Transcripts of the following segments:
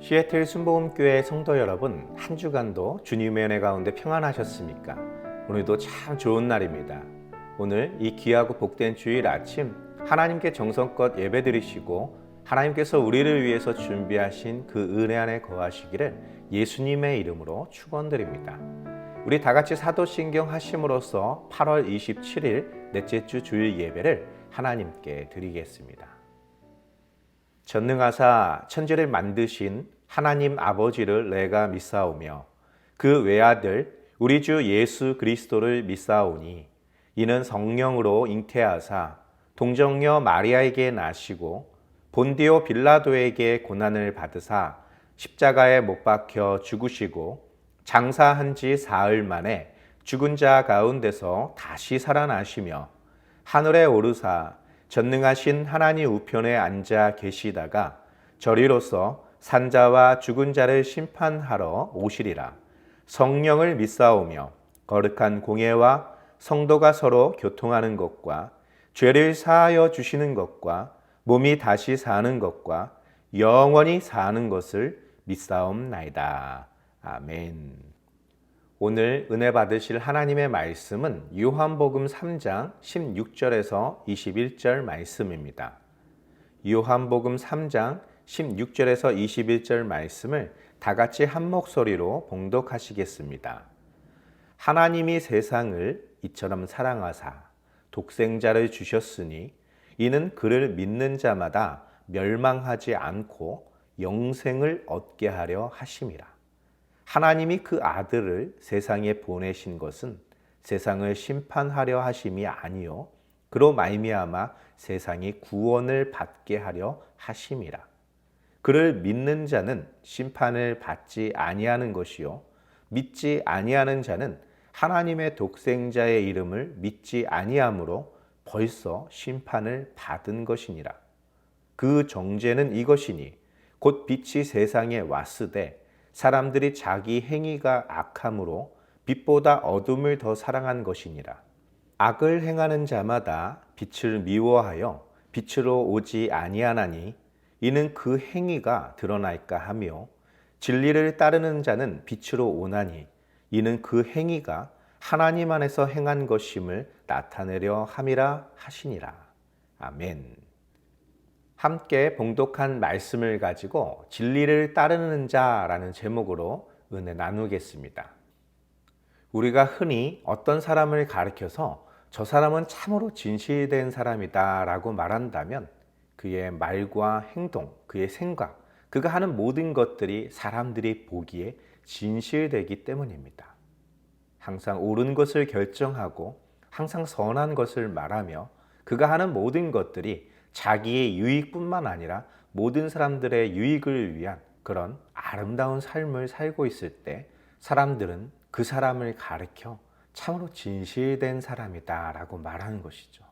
시애틀 순복음교회 성도 여러분, 한 주간도 주님의 은혜 가운데 평안하셨습니까? 오늘도 참 좋은 날입니다. 오늘 이 귀하고 복된 주일 아침 하나님께 정성껏 예배드리시고 하나님께서 우리를 위해서 준비하신 그 은혜 안에 거하시기를 예수님의 이름으로 축원드립니다. 우리 다 같이 사도신경 하심으로써 8월 27일 넷째 주 주일 예배를 하나님께 드리겠습니다. 전능하사 천지를 만드신 하나님 아버지를 내가 믿사오며 그 외아들 우리 주 예수 그리스도를 믿사오니 이는 성령으로 잉태하사 동정녀 마리아에게 나시고 본디오 빌라도에게 고난을 받으사 십자가에 못 박혀 죽으시고 장사한 지 사흘 만에 죽은 자 가운데서 다시 살아나시며 하늘에 오르사 전능하신 하나님 우편에 앉아 계시다가 저리로서 산자와 죽은 자를 심판하러 오시리라. 성령을 믿사오며 거룩한 공예와 성도가 서로 교통하는 것과 죄를 사하여 주시는 것과 몸이 다시 사는 것과 영원히 사는 것을 믿사옵나이다. 아멘. 오늘 은혜 받으실 하나님의 말씀은 요한복음 3장 16절에서 21절 말씀입니다. 요한복음 3장 16절에서 21절 말씀을 다 같이 한 목소리로 봉독하시겠습니다. 하나님이 세상을 이처럼 사랑하사 독생자를 주셨으니 이는 그를 믿는 자마다 멸망하지 않고 영생을 얻게 하려 하심이라. 하나님이 그 아들을 세상에 보내신 것은 세상을 심판하려 하심이 아니요 그로 말미암아 세상이 구원을 받게 하려 하심이라. 그를 믿는 자는 심판을 받지 아니하는 것이요 믿지 아니하는 자는 하나님의 독생자의 이름을 믿지 아니하므로 벌써 심판을 받은 것이니라. 그 정죄는 이것이니 곧 빛이 세상에 왔으되 사람들이 자기 행위가 악함으로 빛보다 어둠을 더 사랑한 것이니라. 악을 행하는 자마다 빛을 미워하여 빛으로 오지 아니하나니 이는 그 행위가 드러날까 하며 진리를 따르는 자는 빛으로 오나니 이는 그 행위가 하나님 안에서 행한 것임을 나타내려 함이라 하시니라. 아멘. 함께 봉독한 말씀을 가지고 진리를 따르는 자라는 제목으로 은혜 나누겠습니다. 우리가 흔히 어떤 사람을 가리켜서 저 사람은 참으로 진실된 사람이다 라고 말한다면 그의 말과 행동, 그의 생각, 그가 하는 모든 것들이 사람들이 보기에 진실되기 때문입니다. 항상 옳은 것을 결정하고 항상 선한 것을 말하며 그가 하는 모든 것들이 자기의 유익뿐만 아니라 모든 사람들의 유익을 위한 그런 아름다운 삶을 살고 있을 때 사람들은 그 사람을 가리켜 참으로 진실된 사람이다 라고 말하는 것이죠.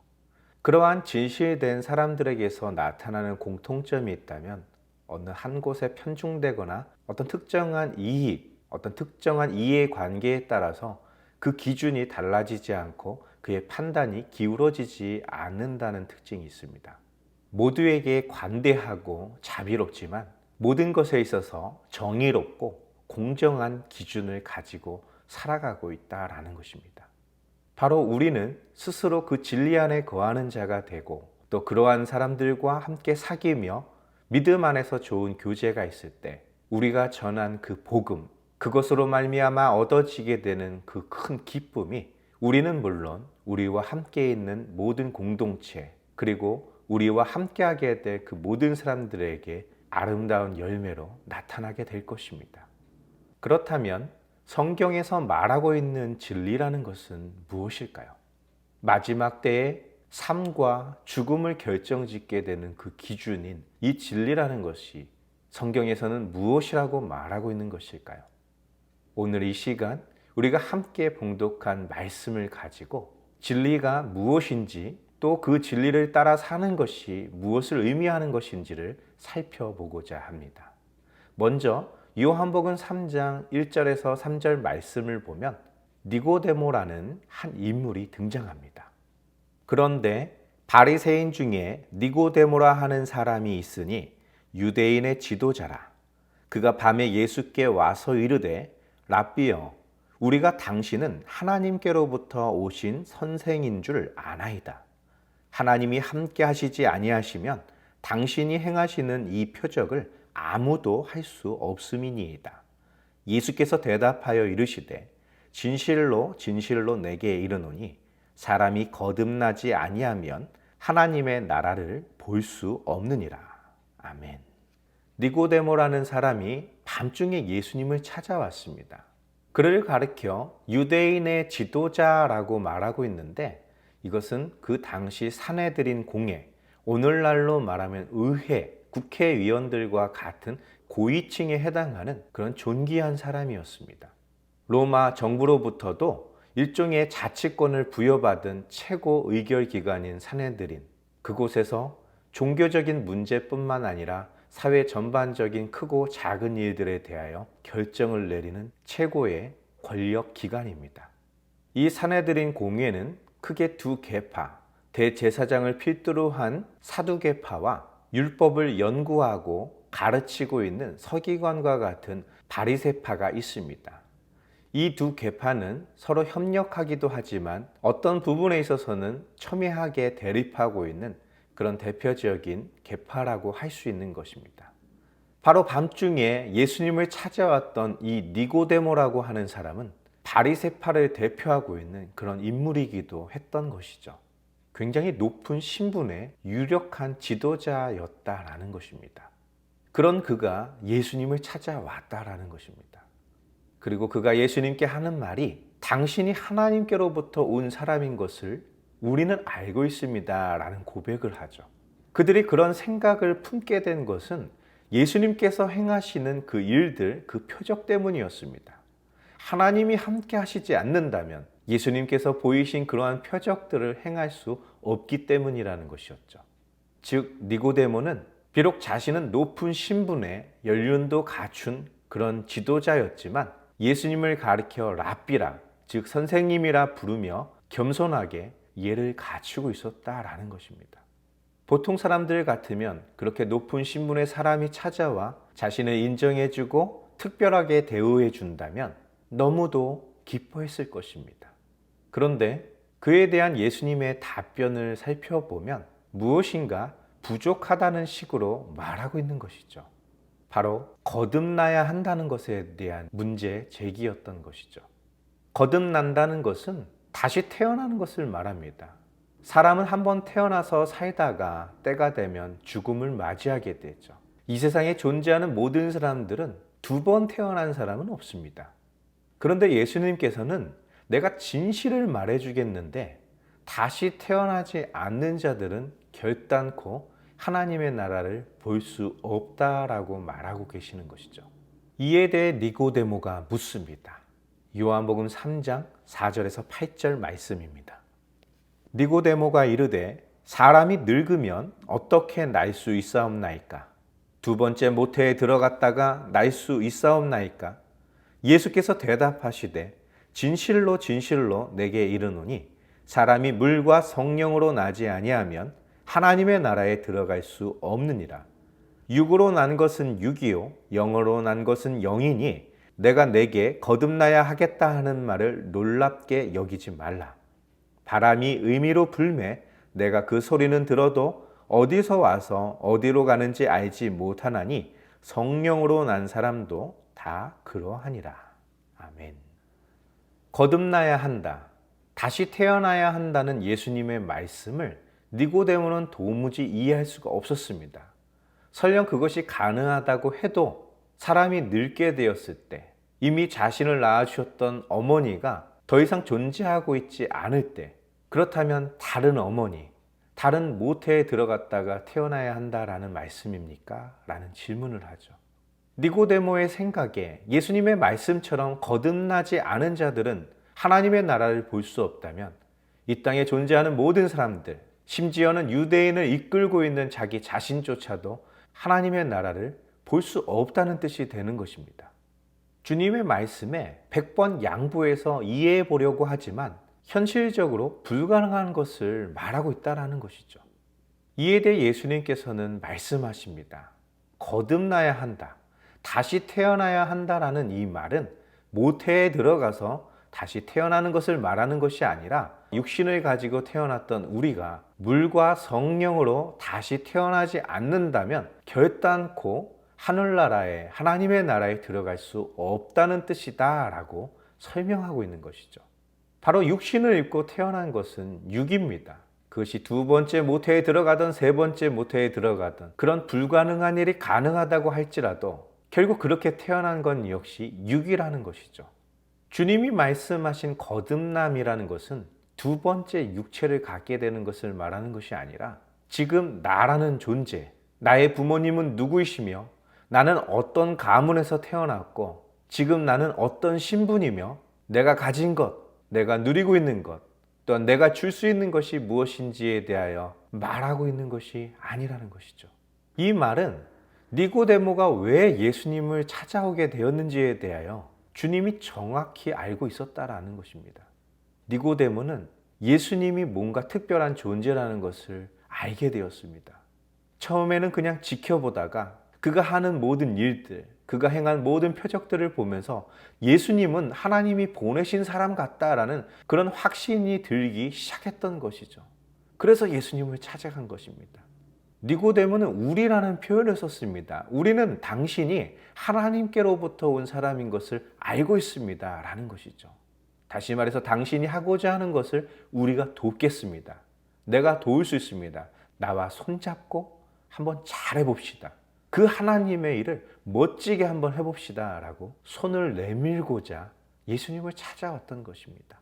그러한 진실된 사람들에게서 나타나는 공통점이 있다면 어느 한 곳에 편중되거나 어떤 특정한 이익, 어떤 특정한 이해관계에 따라서 그 기준이 달라지지 않고 그의 판단이 기울어지지 않는다는 특징이 있습니다. 모두에게 관대하고 자비롭지만 모든 것에 있어서 정의롭고 공정한 기준을 가지고 살아가고 있다라는 것입니다. 바로 우리는 스스로 그 진리 안에 거하는 자가 되고 또 그러한 사람들과 함께 사귀며 믿음 안에서 좋은 교제가 있을 때 우리가 전한 그 복음, 그것으로 말미암아 얻어지게 되는 그 큰 기쁨이 우리는 물론 우리와 함께 있는 모든 공동체 그리고 우리와 함께하게 될 그 모든 사람들에게 아름다운 열매로 나타나게 될 것입니다. 그렇다면 성경에서 말하고 있는 진리라는 것은 무엇일까요? 마지막 때에 삶과 죽음을 결정짓게 되는 그 기준인 이 진리라는 것이 성경에서는 무엇이라고 말하고 있는 것일까요? 오늘 이 시간 우리가 함께 봉독한 말씀을 가지고 진리가 무엇인지 또 그 진리를 따라 사는 것이 무엇을 의미하는 것인지를 살펴보고자 합니다. 먼저 요한복음 3장 1절에서 3절 말씀을 보면 니고데모라는 한 인물이 등장합니다. 그런데 바리새인 중에 니고데모라 하는 사람이 있으니 유대인의 지도자라. 그가 밤에 예수께 와서 이르되 랍비여 우리가 당신은 하나님께로부터 오신 선생인 줄 아나이다. 하나님이 함께 하시지 아니하시면 당신이 행하시는 이 표적을 아무도 할 수 없음이니이다. 예수께서 대답하여 이르시되 진실로 진실로 내게 이르노니 사람이 거듭나지 아니하면 하나님의 나라를 볼 수 없느니라. 아멘. 니고데모라는 사람이 밤중에 예수님을 찾아왔습니다. 그를 가리켜 유대인의 지도자라고 말하고 있는데 이것은 그 당시 사내들인 공회, 오늘날로 말하면 의회, 국회의원들과 같은 고위층에 해당하는 그런 존귀한 사람이었습니다. 로마 정부로부터도 일종의 자치권을 부여받은 최고 의결기관인 사내들인 그곳에서 종교적인 문제뿐만 아니라 사회 전반적인 크고 작은 일들에 대하여 결정을 내리는 최고의 권력기관입니다. 이 사내들인 공회는 크게 두 계파, 대제사장을 필두로 한 사두개파와 율법을 연구하고 가르치고 있는 서기관과 같은 바리새파가 있습니다. 이 두 계파는 서로 협력하기도 하지만 어떤 부분에 있어서는 첨예하게 대립하고 있는 그런 대표적인 계파라고 할 수 있는 것입니다. 바로 밤중에 예수님을 찾아왔던 이 니고데모라고 하는 사람은 바리새파를 대표하고 있는 그런 인물이기도 했던 것이죠. 굉장히 높은 신분의 유력한 지도자였다라는 것입니다. 그런 그가 예수님을 찾아왔다라는 것입니다. 그리고 그가 예수님께 하는 말이 당신이 하나님께로부터 온 사람인 것을 우리는 알고 있습니다 라는 고백을 하죠. 그들이 그런 생각을 품게 된 것은 예수님께서 행하시는 그 일들, 그 표적 때문이었습니다. 하나님이 함께 하시지 않는다면 예수님께서 보이신 그러한 표적들을 행할 수 없기 때문이라는 것이었죠. 즉 니고데모는 비록 자신은 높은 신분에 연륜도 갖춘 그런 지도자였지만 예수님을 가리켜 랍비라, 즉 선생님이라 부르며 겸손하게 예를 갖추고 있었다라는 것입니다. 보통 사람들 같으면 그렇게 높은 신분의 사람이 찾아와 자신을 인정해주고 특별하게 대우해준다면 너무도 기뻐했을 것입니다. 그런데 그에 대한 예수님의 답변을 살펴보면 무엇인가 부족하다는 식으로 말하고 있는 것이죠. 바로 거듭나야 한다는 것에 대한 문제 제기였던 것이죠. 거듭난다는 것은 다시 태어나는 것을 말합니다. 사람은 한번 태어나서 살다가 때가 되면 죽음을 맞이하게 되죠. 이 세상에 존재하는 모든 사람들은 두 번 태어난 사람은 없습니다. 그런데 예수님께서는 내가 진실을 말해주겠는데 다시 태어나지 않는 자들은 결단코 하나님의 나라를 볼 수 없다라고 말하고 계시는 것이죠. 이에 대해 니고데모가 묻습니다. 요한복음 3장 4절에서 8절 말씀입니다. 니고데모가 이르되 사람이 늙으면 어떻게 날 수 있사옵나이까? 두 번째 모태에 들어갔다가 날 수 있사옵나이까? 예수께서 대답하시되 진실로 진실로 내게 이르노니 사람이 물과 성령으로 나지 아니하면 하나님의 나라에 들어갈 수 없느니라. 육으로 난 것은 육이요 영으로 난 것은 영이니 내가 내게 거듭나야 하겠다 하는 말을 놀랍게 여기지 말라. 바람이 의미로 불매 내가 그 소리는 들어도 어디서 와서 어디로 가는지 알지 못하나니 성령으로 난 사람도 다 그러하니라. 아멘. 거듭나야 한다, 다시 태어나야 한다는 예수님의 말씀을 니고데모는 도무지 이해할 수가 없었습니다. 설령 그것이 가능하다고 해도 사람이 늙게 되었을 때 이미 자신을 낳아주셨던 어머니가 더 이상 존재하고 있지 않을 때 그렇다면 다른 어머니, 다른 모태에 들어갔다가 태어나야 한다라는 말씀입니까? 라는 질문을 하죠. 니고데모의 생각에 예수님의 말씀처럼 거듭나지 않은 자들은 하나님의 나라를 볼 수 없다면 이 땅에 존재하는 모든 사람들, 심지어는 유대인을 이끌고 있는 자기 자신조차도 하나님의 나라를 볼 수 없다는 뜻이 되는 것입니다. 주님의 말씀에 100번 양보해서 이해해 보려고 하지만 현실적으로 불가능한 것을 말하고 있다는 것이죠. 이에 대해 예수님께서는 말씀하십니다. 거듭나야 한다, 다시 태어나야 한다라는 이 말은 모태에 들어가서 다시 태어나는 것을 말하는 것이 아니라 육신을 가지고 태어났던 우리가 물과 성령으로 다시 태어나지 않는다면 결단코 하늘나라에, 하나님의 나라에 들어갈 수 없다는 뜻이다 라고 설명하고 있는 것이죠. 바로 육신을 입고 태어난 것은 육입니다. 그것이 두 번째 모태에 들어가든 세 번째 모태에 들어가든 그런 불가능한 일이 가능하다고 할지라도 결국 그렇게 태어난 건 역시 육이라는 것이죠. 주님이 말씀하신 거듭남이라는 것은 두 번째 육체를 갖게 되는 것을 말하는 것이 아니라 지금 나라는 존재, 나의 부모님은 누구이시며 나는 어떤 가문에서 태어났고 지금 나는 어떤 신분이며 내가 가진 것, 내가 누리고 있는 것, 또한 내가 줄 수 있는 것이 무엇인지에 대하여 말하고 있는 것이 아니라는 것이죠. 이 말은 니고데모가 왜 예수님을 찾아오게 되었는지에 대하여 주님이 정확히 알고 있었다라는 것입니다. 니고데모는 예수님이 뭔가 특별한 존재라는 것을 알게 되었습니다. 처음에는 그냥 지켜보다가 그가 하는 모든 일들, 그가 행한 모든 표적들을 보면서 예수님은 하나님이 보내신 사람 같다라는 그런 확신이 들기 시작했던 것이죠. 그래서 예수님을 찾아간 것입니다. 니고데모는 우리라는 표현을 썼습니다. 우리는 당신이 하나님께로부터 온 사람인 것을 알고 있습니다 라는 것이죠. 다시 말해서 당신이 하고자 하는 것을 우리가 돕겠습니다. 내가 도울 수 있습니다. 나와 손잡고 한번 잘해봅시다. 그 하나님의 일을 멋지게 한번 해봅시다 라고 손을 내밀고자 예수님을 찾아왔던 것입니다.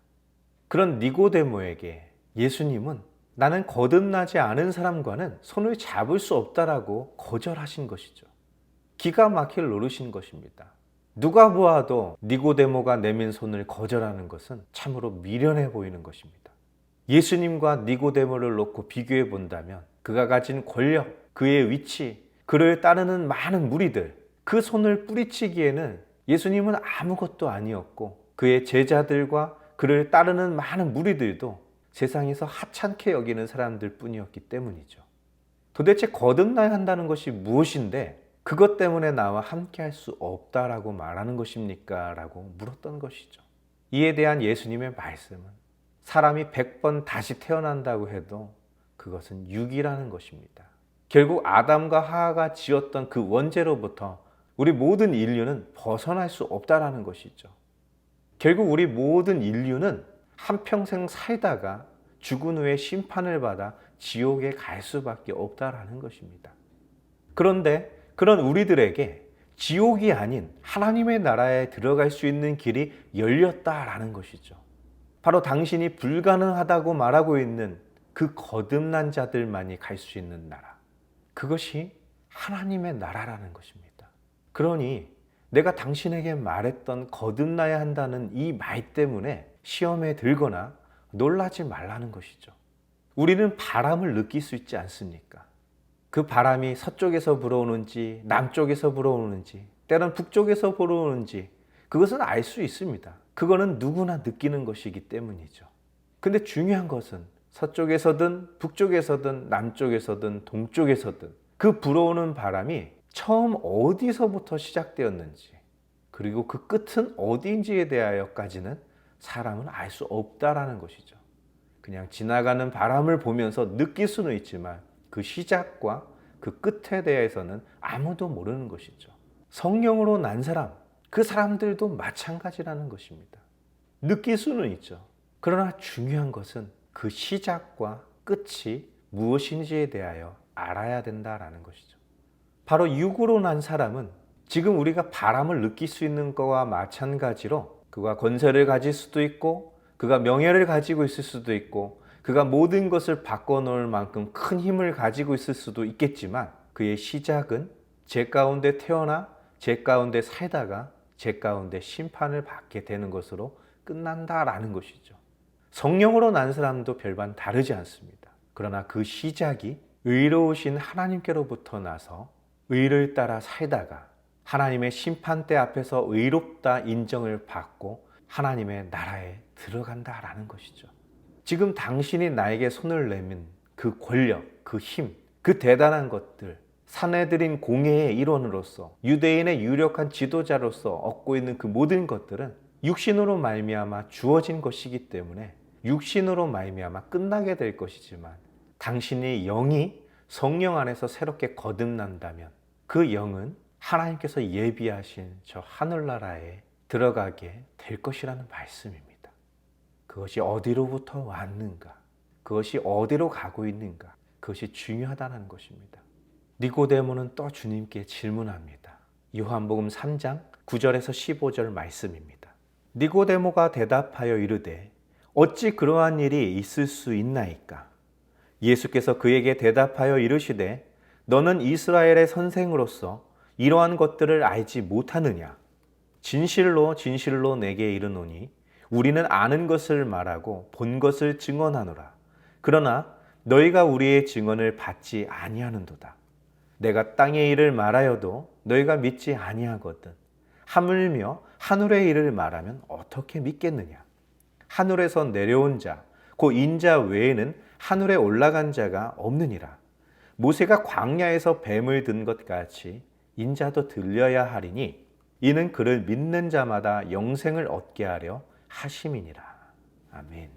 그런 니고데모에게 예수님은 나는 거듭나지 않은 사람과는 손을 잡을 수 없다라고 거절하신 것이죠. 기가 막힐 노릇인 것입니다. 누가 보아도 니고데모가 내민 손을 거절하는 것은 참으로 미련해 보이는 것입니다. 예수님과 니고데모를 놓고 비교해 본다면 그가 가진 권력, 그의 위치, 그를 따르는 많은 무리들, 그 손을 뿌리치기에는 예수님은 아무것도 아니었고 그의 제자들과 그를 따르는 많은 무리들도 세상에서 하찮게 여기는 사람들 뿐이었기 때문이죠. 도대체 거듭나야 한다는 것이 무엇인데 그것 때문에 나와 함께 할 수 없다라고 말하는 것입니까? 라고 물었던 것이죠. 이에 대한 예수님의 말씀은 사람이 100번 다시 태어난다고 해도 그것은 육이라는 것입니다. 결국 아담과 하와가 지었던 그 원죄로부터 우리 모든 인류는 벗어날 수 없다라는 것이죠. 결국 우리 모든 인류는 한평생 살다가 죽은 후에 심판을 받아 지옥에 갈 수밖에 없다라는 것입니다. 그런데 그런 우리들에게 지옥이 아닌 하나님의 나라에 들어갈 수 있는 길이 열렸다라는 것이죠. 바로 당신이 불가능하다고 말하고 있는 그 거듭난 자들만이 갈 수 있는 나라. 그것이 하나님의 나라라는 것입니다. 그러니 내가 당신에게 말했던 거듭나야 한다는 이 말 때문에 시험에 들거나 놀라지 말라는 것이죠. 우리는 바람을 느낄 수 있지 않습니까? 그 바람이 서쪽에서 불어오는지 남쪽에서 불어오는지 때론 북쪽에서 불어오는지 그것은 알 수 있습니다. 그거는 누구나 느끼는 것이기 때문이죠. 근데 중요한 것은 서쪽에서든 북쪽에서든 남쪽에서든 동쪽에서든 그 불어오는 바람이 처음 어디서부터 시작되었는지 그리고 그 끝은 어디인지에 대하여까지는 사람은 알 수 없다라는 것이죠. 그냥 지나가는 바람을 보면서 느낄 수는 있지만 그 시작과 그 끝에 대해서는 아무도 모르는 것이죠. 성령으로 난 사람, 그 사람들도 마찬가지라는 것입니다. 느낄 수는 있죠. 그러나 중요한 것은 그 시작과 끝이 무엇인지에 대하여 알아야 된다라는 것이죠. 바로 육으로 난 사람은 지금 우리가 바람을 느낄 수 있는 것과 마찬가지로 그가 권세를 가질 수도 있고 그가 명예를 가지고 있을 수도 있고 그가 모든 것을 바꿔놓을 만큼 큰 힘을 가지고 있을 수도 있겠지만 그의 시작은 제 가운데 태어나 제 가운데 살다가 제 가운데 심판을 받게 되는 것으로 끝난다라는 것이죠. 성령으로 난 사람도 별반 다르지 않습니다. 그러나 그 시작이 의로우신 하나님께로부터 나서 의를 따라 살다가 하나님의 심판대 앞에서 의롭다 인정을 받고 하나님의 나라에 들어간다라는 것이죠. 지금 당신이 나에게 손을 내민 그 권력, 그 힘, 그 대단한 것들 사내들인 공회의 일원으로서 유대인의 유력한 지도자로서 얻고 있는 그 모든 것들은 육신으로 말미암아 주어진 것이기 때문에 육신으로 말미암아 끝나게 될 것이지만 당신의 영이 성령 안에서 새롭게 거듭난다면 그 영은 하나님께서 예비하신 저 하늘나라에 들어가게 될 것이라는 말씀입니다. 그것이 어디로부터 왔는가? 그것이 어디로 가고 있는가? 그것이 중요하다는 것입니다. 니고데모는 또 주님께 질문합니다. 요한복음 3장 9절에서 15절 말씀입니다. 니고데모가 대답하여 이르되 어찌 그러한 일이 있을 수 있나이까? 예수께서 그에게 대답하여 이르시되 너는 이스라엘의 선생으로서 이러한 것들을 알지 못하느냐? 진실로 진실로 내게 이르노니 우리는 아는 것을 말하고 본 것을 증언하노라. 그러나 너희가 우리의 증언을 받지 아니하는도다. 내가 땅의 일을 말하여도 너희가 믿지 아니하거든. 하물며 하늘의 일을 말하면 어떻게 믿겠느냐? 하늘에서 내려온 자, 곧 인자 외에는 하늘에 올라간 자가 없느니라. 모세가 광야에서 뱀을 든 것 같이 인자도 들려야 하리니 이는 그를 믿는 자마다 영생을 얻게 하려 하심이니라. 아멘.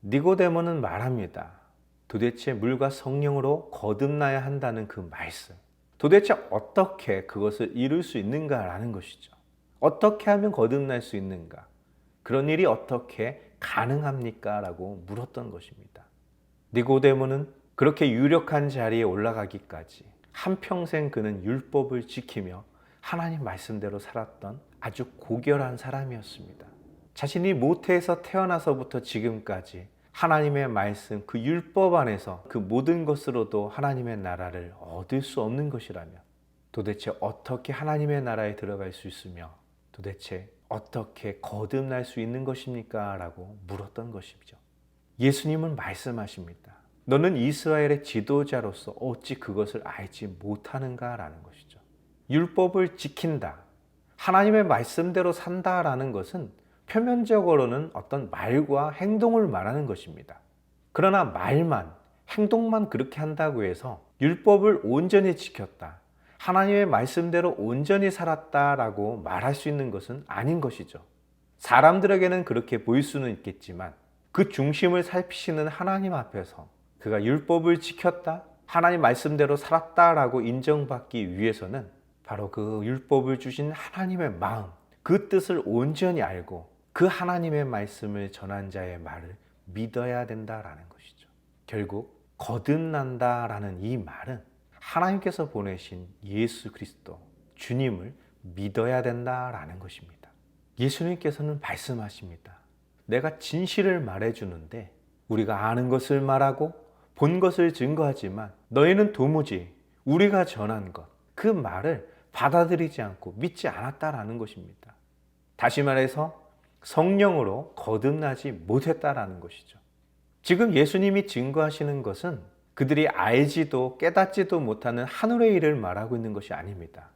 니고데모는 말합니다. 도대체 물과 성령으로 거듭나야 한다는 그 말씀. 도대체 어떻게 그것을 이룰 수 있는가라는 것이죠. 어떻게 하면 거듭날 수 있는가? 그런 일이 어떻게 가능합니까? 라고 물었던 것입니다. 니고데모는 그렇게 유력한 자리에 올라가기까지 한평생 그는 율법을 지키며 하나님 말씀대로 살았던 아주 고결한 사람이었습니다. 자신이 모태에서 태어나서부터 지금까지 하나님의 말씀, 그 율법 안에서 그 모든 것으로도 하나님의 나라를 얻을 수 없는 것이라면 도대체 어떻게 하나님의 나라에 들어갈 수 있으며 도대체 어떻게 거듭날 수 있는 것입니까? 라고 물었던 것이죠. 예수님은 말씀하십니다. 너는 이스라엘의 지도자로서 어찌 그것을 알지 못하는가? 라는 것이죠. 율법을 지킨다, 하나님의 말씀대로 산다라는 것은 표면적으로는 어떤 말과 행동을 말하는 것입니다. 그러나 말만, 행동만 그렇게 한다고 해서 율법을 온전히 지켰다, 하나님의 말씀대로 온전히 살았다라고 말할 수 있는 것은 아닌 것이죠. 사람들에게는 그렇게 보일 수는 있겠지만 그 중심을 살피시는 하나님 앞에서 그가 율법을 지켰다, 하나님 말씀대로 살았다라고 인정받기 위해서는 바로 그 율법을 주신 하나님의 마음, 그 뜻을 온전히 알고 그 하나님의 말씀을 전한 자의 말을 믿어야 된다라는 것이죠. 결국 거듭난다라는 이 말은 하나님께서 보내신 예수 그리스도, 주님을 믿어야 된다라는 것입니다. 예수님께서는 말씀하십니다. 내가 진실을 말해주는데 우리가 아는 것을 말하고 본 것을 증거하지만 너희는 도무지 우리가 전한 것, 그 말을 받아들이지 않고 믿지 않았다라는 것입니다. 다시 말해서 성령으로 거듭나지 못했다라는 것이죠. 지금 예수님이 증거하시는 것은 그들이 알지도 깨닫지도 못하는 하늘의 일을 말하고 있는 것이 아닙니다.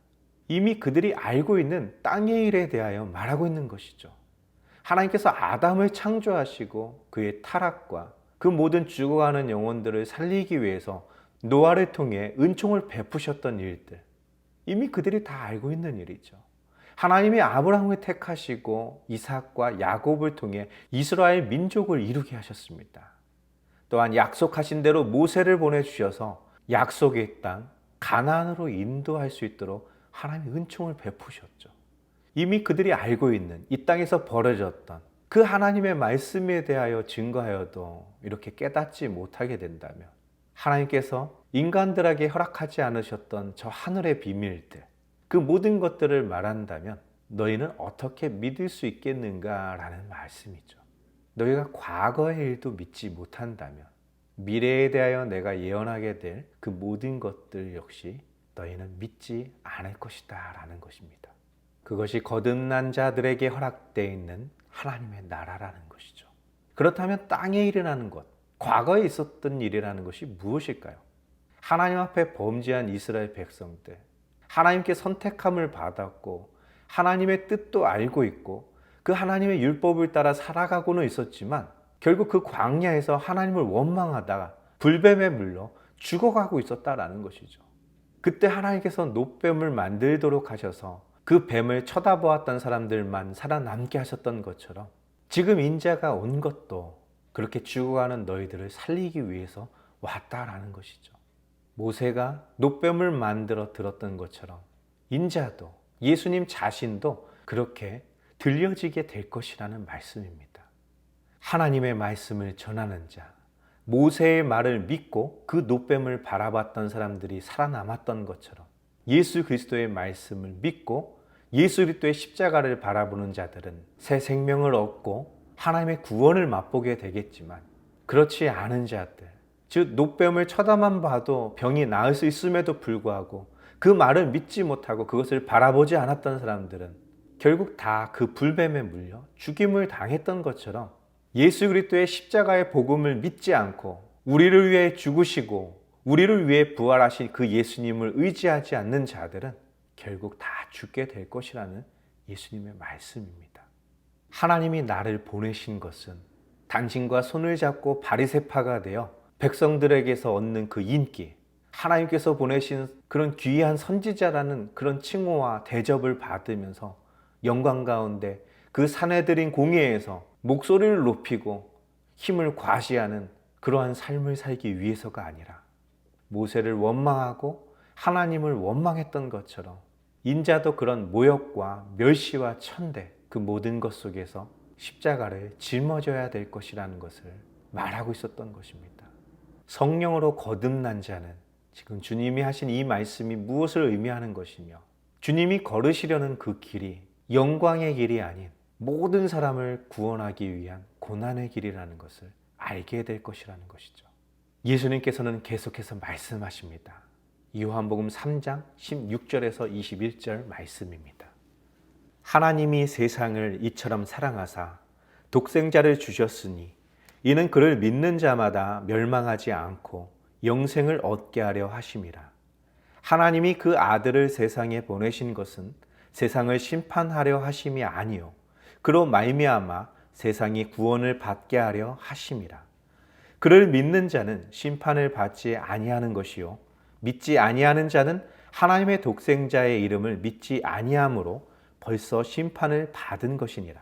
이미 그들이 알고 있는 땅의 일에 대하여 말하고 있는 것이죠. 하나님께서 아담을 창조하시고 그의 타락과 그 모든 죽어가는 영혼들을 살리기 위해서 노아를 통해 은총을 베푸셨던 일들, 이미 그들이 다 알고 있는 일이죠. 하나님이 아브라함을 택하시고 이삭과 야곱을 통해 이스라엘 민족을 이루게 하셨습니다. 또한 약속하신 대로 모세를 보내주셔서 약속의 땅 가나안으로 인도할 수 있도록 하나님의 은총을 베푸셨죠. 이미 그들이 알고 있는 이 땅에서 벌어졌던 그 하나님의 말씀에 대하여 증거하여도 이렇게 깨닫지 못하게 된다면 하나님께서 인간들에게 허락하지 않으셨던 저 하늘의 비밀들, 그 모든 것들을 말한다면 너희는 어떻게 믿을 수 있겠는가라는 말씀이죠. 너희가 과거의 일도 믿지 못한다면 미래에 대하여 내가 예언하게 될 그 모든 것들 역시 너희는 믿지 않을 것이다 라는 것입니다. 그것이 거듭난 자들에게 허락되어 있는 하나님의 나라라는 것이죠. 그렇다면 땅에 일어나는 것, 과거에 있었던 일이라는 것이 무엇일까요? 하나님 앞에 범죄한 이스라엘 백성들, 하나님께 선택함을 받았고 하나님의 뜻도 알고 있고 그 하나님의 율법을 따라 살아가고는 있었지만 결국 그 광야에서 하나님을 원망하다가 불뱀에 물려 죽어가고 있었다라는 것이죠. 그때 하나님께서 놋뱀을 만들도록 하셔서 그 뱀을 쳐다보았던 사람들만 살아남게 하셨던 것처럼 지금 인자가 온 것도 그렇게 죽어가는 너희들을 살리기 위해서 왔다라는 것이죠. 모세가 놋뱀을 만들어 들었던 것처럼 인자도, 예수님 자신도 그렇게 들려지게 될 것이라는 말씀입니다. 하나님의 말씀을 전하는 자, 모세의 말을 믿고 그 놋뱀을 바라봤던 사람들이 살아남았던 것처럼 예수 그리스도의 말씀을 믿고 예수 그리스도의 십자가를 바라보는 자들은 새 생명을 얻고 하나님의 구원을 맛보게 되겠지만, 그렇지 않은 자들, 즉 놋뱀을 쳐다만 봐도 병이 나을 수 있음에도 불구하고 그 말을 믿지 못하고 그것을 바라보지 않았던 사람들은 결국 다 그 불뱀에 물려 죽임을 당했던 것처럼, 예수 그리스도의 십자가의 복음을 믿지 않고 우리를 위해 죽으시고 우리를 위해 부활하신 그 예수님을 의지하지 않는 자들은 결국 다 죽게 될 것이라는 예수님의 말씀입니다. 하나님이 나를 보내신 것은 당신과 손을 잡고 바리새파가 되어 백성들에게서 얻는 그 인기, 하나님께서 보내신 그런 귀한 선지자라는 그런 칭호와 대접을 받으면서 영광 가운데 그 사내들인 공회에서 목소리를 높이고 힘을 과시하는 그러한 삶을 살기 위해서가 아니라, 모세를 원망하고 하나님을 원망했던 것처럼 인자도 그런 모욕과 멸시와 천대, 그 모든 것 속에서 십자가를 짊어져야 될 것이라는 것을 말하고 있었던 것입니다. 성령으로 거듭난 자는, 지금 주님이 하신 이 말씀이 무엇을 의미하는 것이며 주님이 걸으시려는 그 길이 영광의 길이 아닌 모든 사람을 구원하기 위한 고난의 길이라는 것을 알게 될 것이라는 것이죠. 예수님께서는 계속해서 말씀하십니다. 요한복음 3장 16절에서 21절 말씀입니다. 하나님이 세상을 이처럼 사랑하사 독생자를 주셨으니 이는 그를 믿는 자마다 멸망하지 않고 영생을 얻게 하려 하심이라. 하나님이 그 아들을 세상에 보내신 것은 세상을 심판하려 하심이 아니요 그로 말미암아 세상이 구원을 받게 하려 하심이라. 그를 믿는 자는 심판을 받지 아니하는 것이요 믿지 아니하는 자는 하나님의 독생자의 이름을 믿지 아니함으로 벌써 심판을 받은 것이니라.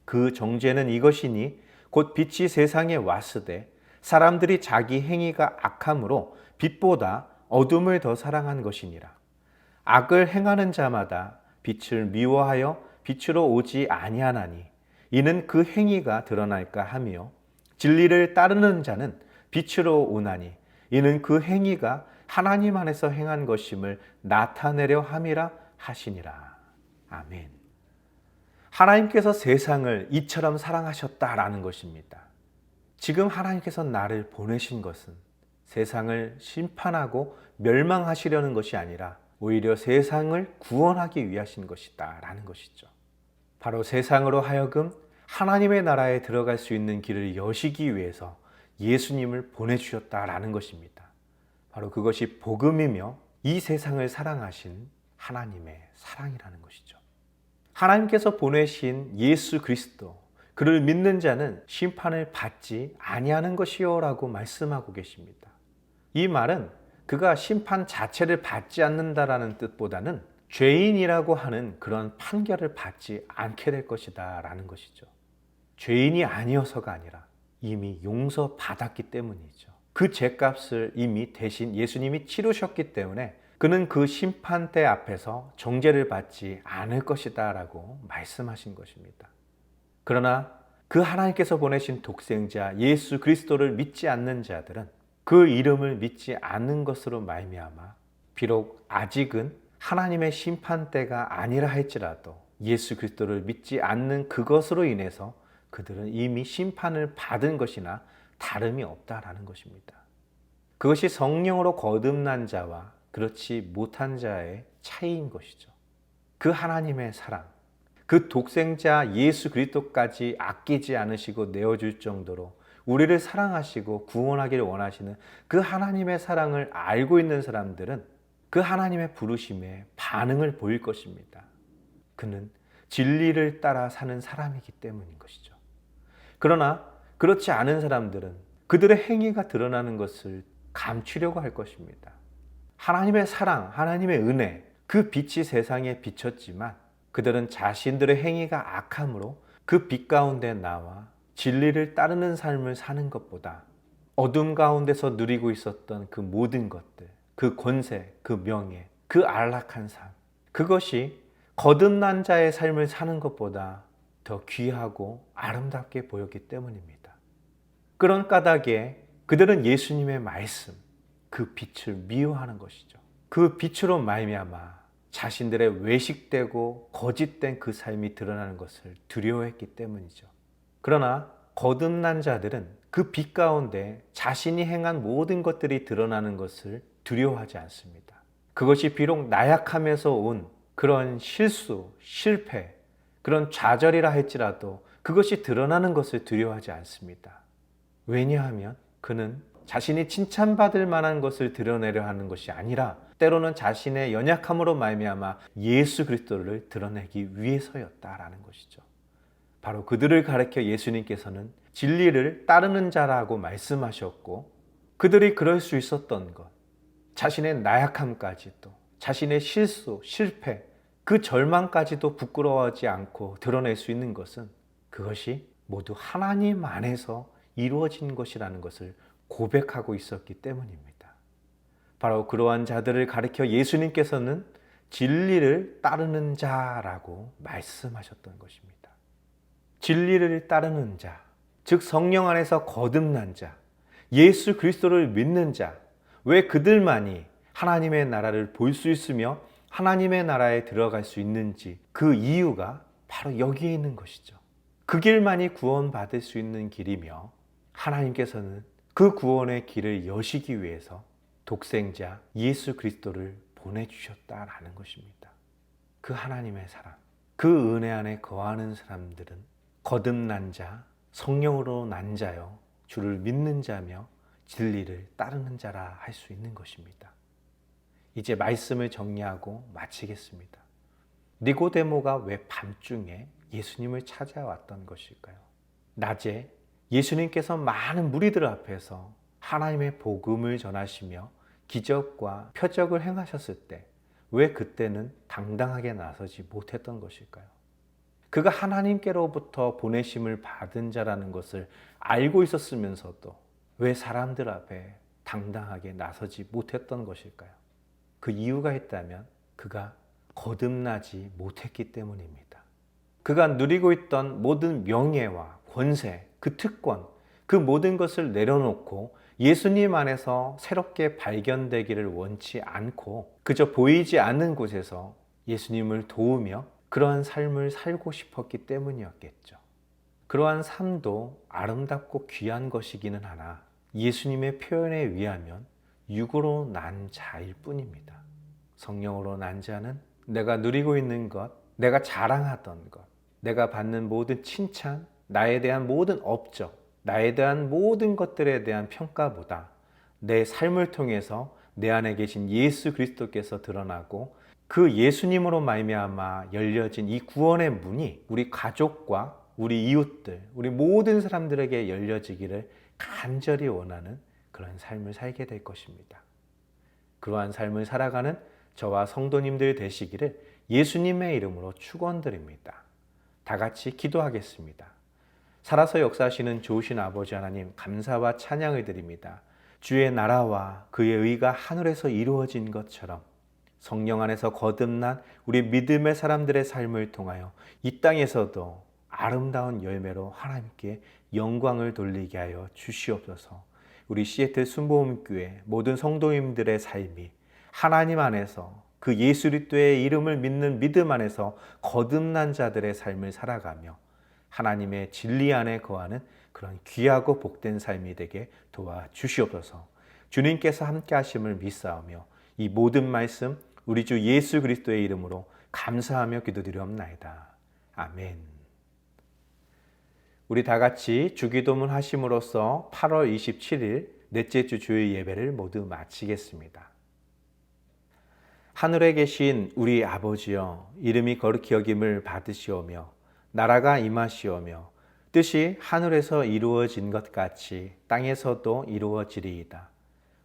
그 정죄는 이것이니 곧 빛이 세상에 왔으되 사람들이 자기 행위가 악함으로 빛보다 어둠을 더 사랑한 것이니라. 악을 행하는 자마다 빛을 미워하여 빛으로 오지 아니하나니 이는 그 행위가 드러날까 하며, 진리를 따르는 자는 빛으로 오나니 이는 그 행위가 하나님 안에서 행한 것임을 나타내려 함이라 하시니라. 아멘. 하나님께서 세상을 이처럼 사랑하셨다라는 것입니다. 지금 하나님께서 나를 보내신 것은 세상을 심판하고 멸망하시려는 것이 아니라 오히려 세상을 구원하기 위하신 것이다 라는 것이죠. 바로 세상으로 하여금 하나님의 나라에 들어갈 수 있는 길을 여시기 위해서 예수님을 보내주셨다라는 것입니다. 바로 그것이 복음이며 이 세상을 사랑하신 하나님의 사랑이라는 것이죠. 하나님께서 보내신 예수 그리스도, 그를 믿는 자는 심판을 받지 아니하는 것이요 라고 말씀하고 계십니다. 이 말은 그가 심판 자체를 받지 않는다라는 뜻보다는 죄인이라고 하는 그런 판결을 받지 않게 될 것이다 라는 것이죠. 죄인이 아니어서가 아니라 이미 용서받았기 때문이죠. 그 죄값을 이미 대신 예수님이 치르셨기 때문에 그는 그 심판대 앞에서 정죄를 받지 않을 것이다 라고 말씀하신 것입니다. 그러나 그 하나님께서 보내신 독생자 예수 그리스도를 믿지 않는 자들은 그 이름을 믿지 않는 것으로 말미암아 비록 아직은 하나님의 심판대가 아니라 할지라도 예수 그리스도를 믿지 않는 그것으로 인해서 그들은 이미 심판을 받은 것이나 다름이 없다라는 것입니다. 그것이 성령으로 거듭난 자와 그렇지 못한 자의 차이인 것이죠. 그 하나님의 사랑, 그 독생자 예수 그리스도까지 아끼지 않으시고 내어줄 정도로 우리를 사랑하시고 구원하기를 원하시는 그 하나님의 사랑을 알고 있는 사람들은 그 하나님의 부르심에 반응을 보일 것입니다. 그는 진리를 따라 사는 사람이기 때문인 것이죠. 그러나 그렇지 않은 사람들은 그들의 행위가 드러나는 것을 감추려고 할 것입니다. 하나님의 사랑, 하나님의 은혜, 그 빛이 세상에 비쳤지만 그들은 자신들의 행위가 악함으로 그 빛 가운데 나와 진리를 따르는 삶을 사는 것보다 어둠 가운데서 누리고 있었던 그 모든 것들, 그 권세, 그 명예, 그 안락한 삶, 그것이 거듭난 자의 삶을 사는 것보다 더 귀하고 아름답게 보였기 때문입니다. 그런 까닭에 그들은 예수님의 말씀, 그 빛을 미워하는 것이죠. 그 빛으로 말미암아 자신들의 외식되고 거짓된 그 삶이 드러나는 것을 두려워했기 때문이죠. 그러나 거듭난 자들은 그 빛 가운데 자신이 행한 모든 것들이 드러나는 것을 두려워하지 않습니다. 그것이 비록 나약함에서 온 그런 실수, 실패, 그런 좌절이라 할지라도 그것이 드러나는 것을 두려워하지 않습니다. 왜냐하면 그는 자신이 칭찬받을 만한 것을 드러내려 하는 것이 아니라 때로는 자신의 연약함으로 말미암아 예수 그리스도를 드러내기 위해서였다라는 것이죠. 바로 그들을 가리켜 예수님께서는 진리를 따르는 자라고 말씀하셨고, 그들이 그럴 수 있었던 것, 자신의 나약함까지도, 자신의 실수, 실패, 그 절망까지도 부끄러워하지 않고 드러낼 수 있는 것은 그것이 모두 하나님 안에서 이루어진 것이라는 것을 고백하고 있었기 때문입니다. 바로 그러한 자들을 가리켜 예수님께서는 진리를 따르는 자라고 말씀하셨던 것입니다. 진리를 따르는 자, 즉 성령 안에서 거듭난 자, 예수 그리스도를 믿는 자, 왜 그들만이 하나님의 나라를 볼 수 있으며 하나님의 나라에 들어갈 수 있는지, 그 이유가 바로 여기에 있는 것이죠. 그 길만이 구원받을 수 있는 길이며 하나님께서는 그 구원의 길을 여시기 위해서 독생자 예수 그리스도를 보내주셨다라는 것입니다. 그 하나님의 사랑, 그 은혜 안에 거하는 사람들은 거듭난 자, 성령으로 난 자요, 주를 믿는 자며 진리를 따르는 자라 할 수 있는 것입니다. 이제 말씀을 정리하고 마치겠습니다. 니고데모가 왜 밤중에 예수님을 찾아왔던 것일까요? 낮에 예수님께서 많은 무리들 앞에서 하나님의 복음을 전하시며 기적과 표적을 행하셨을 때 왜 그때는 당당하게 나서지 못했던 것일까요? 그가 하나님께로부터 보내심을 받은 자라는 것을 알고 있었으면서도 왜 사람들 앞에 당당하게 나서지 못했던 것일까요? 그 이유가 있다면 그가 거듭나지 못했기 때문입니다. 그가 누리고 있던 모든 명예와 권세, 그 특권, 그 모든 것을 내려놓고 예수님 안에서 새롭게 발견되기를 원치 않고 그저 보이지 않는 곳에서 예수님을 도우며 그러한 삶을 살고 싶었기 때문이었겠죠. 그러한 삶도 아름답고 귀한 것이기는 하나 예수님의 표현에 의하면 육으로 난 자일 뿐입니다. 성령으로 난 자는 내가 누리고 있는 것, 내가 자랑하던 것, 내가 받는 모든 칭찬, 나에 대한 모든 업적, 나에 대한 모든 것들에 대한 평가보다 내 삶을 통해서 내 안에 계신 예수 그리스도께서 드러나고 그 예수님으로 말미암아 열려진 이 구원의 문이 우리 가족과 우리 이웃들, 우리 모든 사람들에게 열려지기를 간절히 원하는 그런 삶을 살게 될 것입니다. 그러한 삶을 살아가는 저와 성도님들 되시기를 예수님의 이름으로 축원드립니다. 다 같이 기도하겠습니다. 살아서 역사하시는 좋으신 아버지 하나님, 감사와 찬양을 드립니다. 주의 나라와 그의 의가 하늘에서 이루어진 것처럼 성령 안에서 거듭난 우리 믿음의 사람들의 삶을 통하여 이 땅에서도 아름다운 열매로 하나님께 영광을 돌리게 하여 주시옵소서. 우리 시애틀 순복음교회 모든 성도님들의 삶이 하나님 안에서 그 예수 그리스도의 이름을 믿는 믿음 안에서 거듭난 자들의 삶을 살아가며 하나님의 진리 안에 거하는 그런 귀하고 복된 삶이 되게 도와주시옵소서. 주님께서 함께 하심을 믿사오며 이 모든 말씀 우리 주 예수 그리스도의 이름으로 감사하며 기도드리옵나이다. 아멘. 우리 다 같이 주기도문 하심으로써 8월 27일 넷째 주 주일 예배를 모두 마치겠습니다. 하늘에 계신 우리 아버지여, 이름이 거룩히 여김을 받으시오며 나라가 임하시오며 뜻이 하늘에서 이루어진 것 같이 땅에서도 이루어지리이다.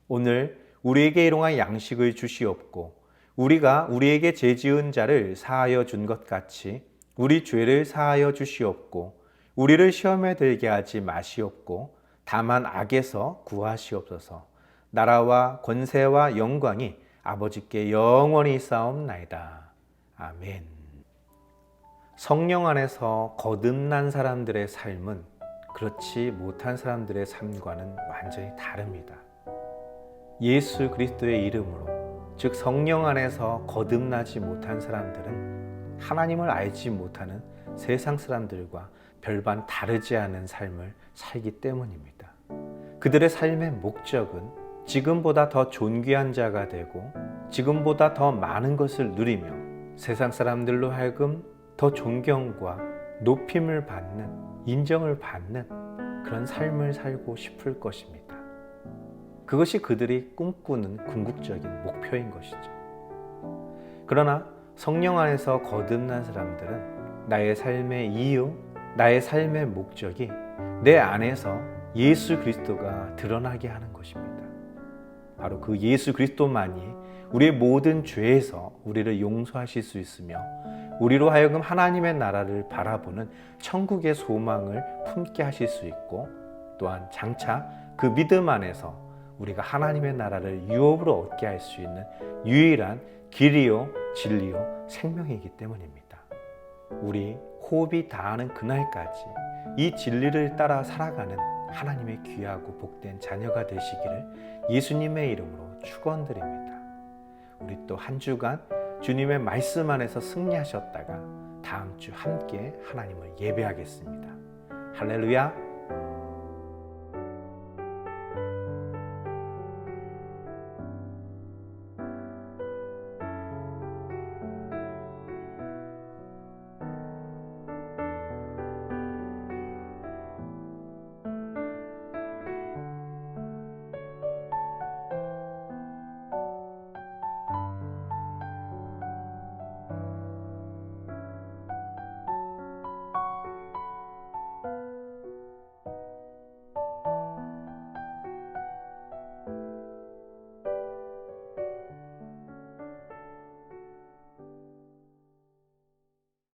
오늘 우리에게 일용할 양식을 주시옵고 우리가 우리에게 죄 지은 자를 사하여 준 것 같이 우리 죄를 사하여 주시옵고 우리를 시험에 들게 하지 마시옵고 다만 악에서 구하시옵소서. 나라와 권세와 영광이 아버지께 영원히 있사옵나이다. 아멘. 성령 안에서 거듭난 사람들의 삶은 그렇지 못한 사람들의 삶과는 완전히 다릅니다. 예수 그리스도의 이름으로, 즉 성령 안에서 거듭나지 못한 사람들은 하나님을 알지 못하는 세상 사람들과 별반 다르지 않은 삶을 살기 때문입니다. 그들의 삶의 목적은 지금보다 더 존귀한 자가 되고 지금보다 더 많은 것을 누리며 세상 사람들로 하여금 더 존경과 높임을 받는, 인정을 받는 그런 삶을 살고 싶을 것입니다. 그것이 그들이 꿈꾸는 궁극적인 목표인 것이죠. 그러나 성령 안에서 거듭난 사람들은 나의 삶의 이유, 나의 삶의 목적이 내 안에서 예수 그리스도가 드러나게 하는 것입니다. 바로 그 예수 그리스도만이 우리의 모든 죄에서 우리를 용서하실 수 있으며 우리로 하여금 하나님의 나라를 바라보는 천국의 소망을 품게 하실 수 있고 또한 장차 그 믿음 안에서 우리가 하나님의 나라를 유업으로 얻게 할 수 있는 유일한 길이요 진리요 생명이기 때문입니다. 우리 호흡이 다하는 그날까지 이 진리를 따라 살아가는 하나님의 귀하고 복된 자녀가 되시기를 예수님의 이름으로 축원드립니다. 우리 또 한 주간 주님의 말씀 안에서 승리하셨다가 다음 주 함께 하나님을 예배하겠습니다. 할렐루야.